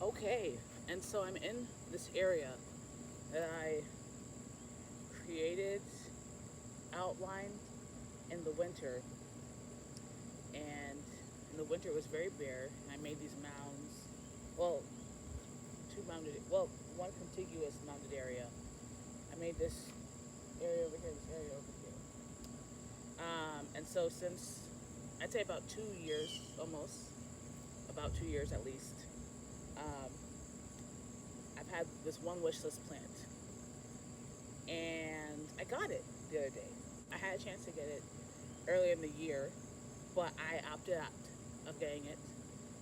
Okay, and so I'm in this area that I created, outlined in the winter, and in the winter it was very bare, and I made these mounds. Well, two mounded, well, one contiguous mounded area. I made this area over here, this area over here. And so since I'd say about 2 years, almost about 2 years at least, um, I've had this one wish list plant, and I got it the other day. I had a chance to get it earlier in the year, but I opted out of getting it.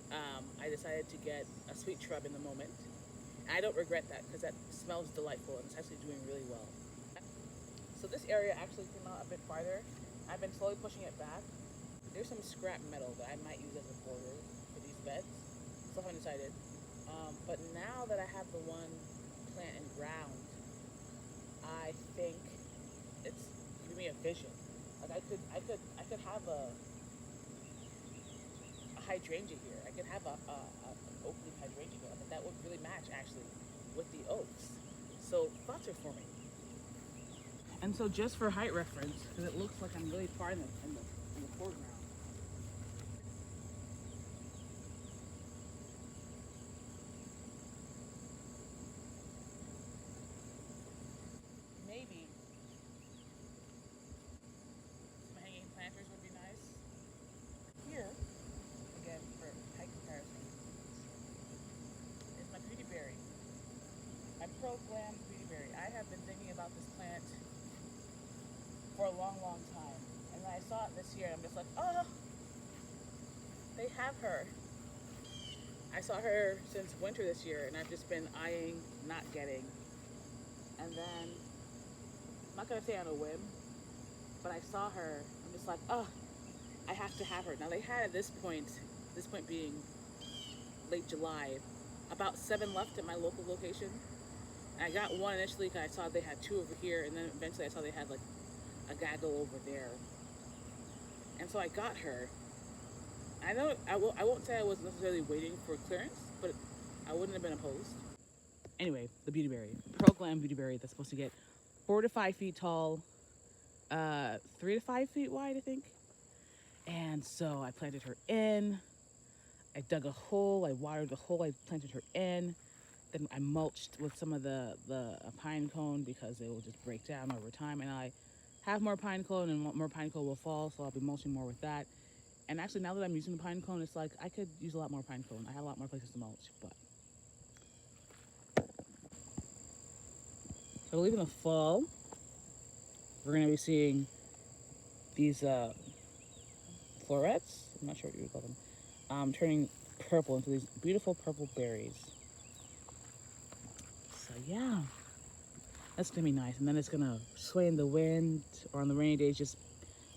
I decided to get a sweet shrub in the moment. And I don't regret that because that smells delightful and it's actually doing really well. So this area actually came out a bit farther. I've been slowly pushing it back. There's some scrap metal that I might use as a border for these beds. Still haven't decided. But now that I have the one plant in ground, I think it's giving me a vision. Like I could have a hydrangea here. I could have an oak leaf hydrangea here. I think that would really match actually with the oaks. So thoughts are forming. And so just for height reference, because it looks like I'm really far in the foreground. Maybe some hanging planters would be nice. Here, again for height comparison, is my beauty berry. My Pro Glam beauty berry. I have been thinking about this plant for a long, long time. And then I saw it this year and I'm just like, oh, they have her. I saw her since winter this year and I've just been eyeing, not getting. And then, I'm not gonna say on a whim, but I saw her, I'm just like, oh, I have to have her. Now they had at this point being late July, about 7 left at my local location. And I got one initially because I saw they had 2 over here, and then eventually I saw they had like a gaggle over there. And so I got her. I know I won't say I was necessarily waiting for clearance, but I wouldn't have been opposed. Anyway, the beauty berry, Pro Glam beauty berry that's supposed to get 4 to 5 feet tall, 3 to 5 feet wide, I think. And so I planted her in. I dug a hole, I watered the hole, I planted her in. Then I mulched with some of the pine cone because it will just break down over time. And I have more pine cone and more pine cone will fall, so I'll be mulching more with that. And actually, now that I'm using the pine cone, it's like I could use a lot more pine cone. I have a lot more places to mulch, but. So I believe in the fall, we're gonna be seeing these florets, I'm not sure what you would call them, turning purple into these beautiful purple berries. So yeah, that's gonna be nice. And then it's gonna sway in the wind, or on the rainy days, just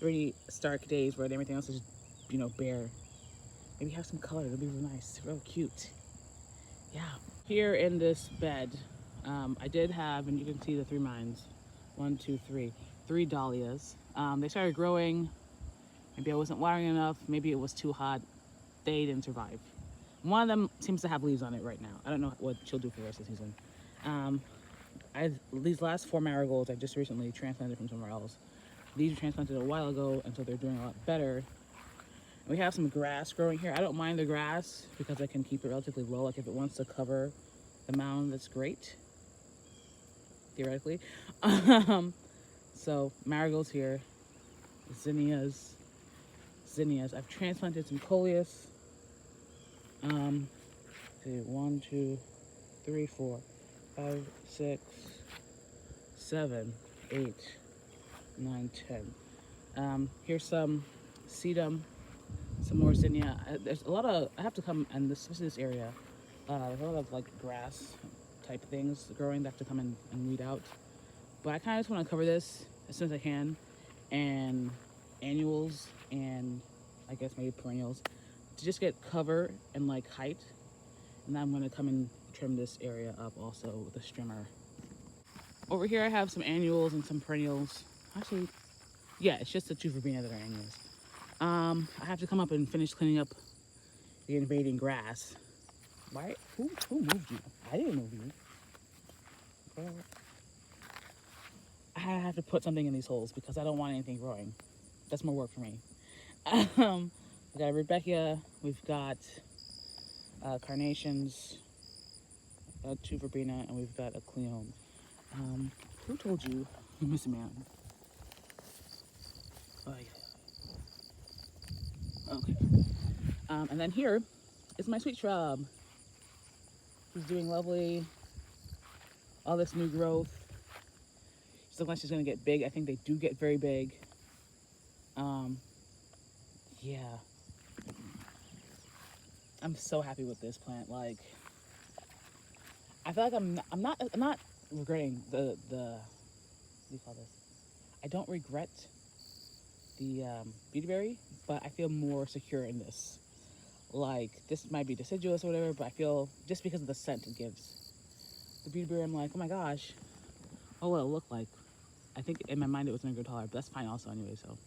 really stark days where everything else is, bare. Maybe have some color, it'll be real nice, real cute. Yeah. Here in this bed, I did have, and you can see the 3 mines, 1, 2, 3, 3 dahlias. They started growing. Maybe I wasn't watering enough. Maybe it was too hot. They didn't survive. One of them seems to have leaves on it right now. I don't know what she'll do for the rest of the season. These last 4 marigolds I just recently transplanted from somewhere else. These were transplanted a while ago, and so they're doing a lot better. We have some grass growing here. I don't mind the grass because I can keep it relatively low. Like if it wants to cover the mound, that's great, theoretically. So marigolds here, zinnias. I've transplanted some coleus. 1, 2, 3, 4, 5, 6, 7, 8, 9, 10. Here's some sedum, some more zinnia. There's a lot of, I have to come, and especially this area, there's a lot of like grass type things growing that I have to come and weed out. But I kind of just want to cover this as soon as I can, and annuals and I guess maybe perennials to just get cover and like height. And then I'm going to come and trim this area up also with a strimmer. Over here I have some annuals and some perennials. Actually, yeah, it's just the 2 verbena that are annuals. I have to come up and finish cleaning up the invading grass. Why? Who moved you? I didn't move you. Girl. I have to put something in these holes because I don't want anything growing. That's more work for me. We got Rebecca. We've got carnations, two verbena, and we've got a cleone. Who told you you miss a man? Oh, yeah. Okay. And then here is my sweet shrub. She's doing lovely. All this new growth. She's looking like she's gonna get big. I think they do get very big. Yeah. I'm so happy with this plant. Like, I feel like I'm not regretting the what do you call this? I don't regret the beautyberry, but I feel more secure in this. Like, this might be deciduous or whatever, but I feel just because of the scent it gives. The beautyberry, I'm like, oh my gosh, what will it look like? I think in my mind it was gonna go taller, but that's fine also anyway, so.